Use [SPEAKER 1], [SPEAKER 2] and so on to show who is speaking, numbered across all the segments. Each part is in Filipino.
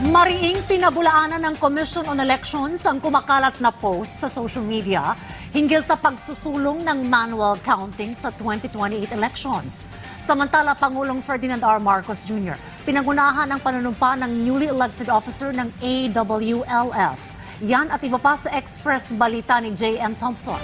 [SPEAKER 1] Mariing pinabulaanan ng Commission on Elections ang kumakalat na post sa social media hinggil sa pagsusulong ng manual counting sa 2028 elections. Samantala, Pangulong Ferdinand R. Marcos Jr. pinangunahan ang panunumpa ng newly elected officer ng AWLF. Yan at iba pa sa Express Balita ni J.M. Thompson.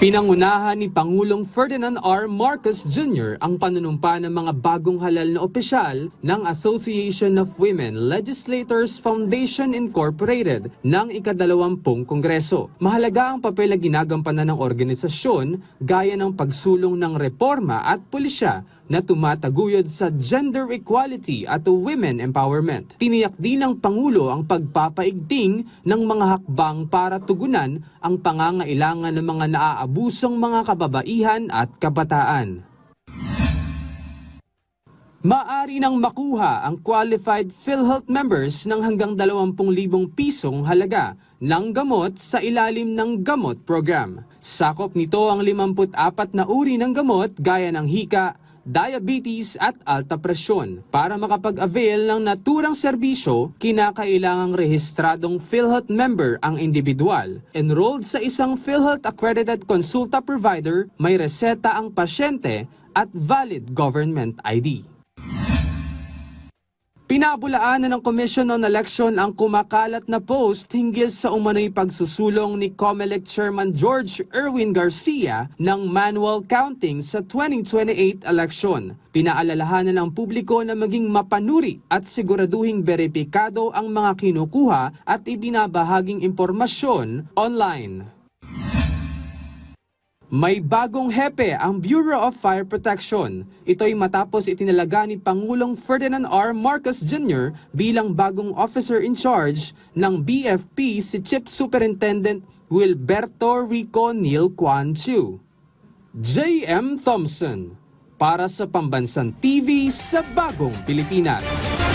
[SPEAKER 2] Pinangunahan ni Pangulong Ferdinand R. Marcos Jr. ang panunumpa ng mga bagong halal na opisyal ng Association of Women Legislators Foundation Incorporated ng ika-20 Kongreso. Mahalaga ang papel na ginagampanan ng organisasyon gaya ng pagsulong ng reforma at pulisya na tumataguyod sa gender equality at women empowerment. Tiniyak din ng Pangulo ang pagpapaigting ng mga hakbang para tugunan ang pangangailangan ng mga naaabusong mga kababaihan at kabataan. Maaari nang makuha ang qualified PhilHealth members ng hanggang 20,000 pisong halaga ng gamot sa ilalim ng gamot program. Sakop nito ang 54 na uri ng gamot gaya ng hika, diabetes at alta presyon. Para makapag-avail ng naturang serbisyo, kinakailangang rehistradong PhilHealth member ang individual. Enrolled sa isang PhilHealth accredited consulta provider, may reseta ang pasyente at valid government ID. Pinabulaanan ng Commission on Election ang kumakalat na post hinggil sa umano'y pagsusulong ni COMELEC Chairman George Erwin Garcia ng manual counting sa 2028 election. Pinaalalahanan ng publiko na maging mapanuri at siguraduhing beripikado ang mga kinukuha at ibinabahaging impormasyon online. May bagong hepe ang Bureau of Fire Protection. Ito'y matapos itinalaga ni Pangulong Ferdinand R. Marcos Jr. bilang bagong officer in charge ng BFP si Chief Superintendent Wilberto Rico Neil Quan Chu. J.M. Thompson para sa Pambansang TV sa Bagong Pilipinas.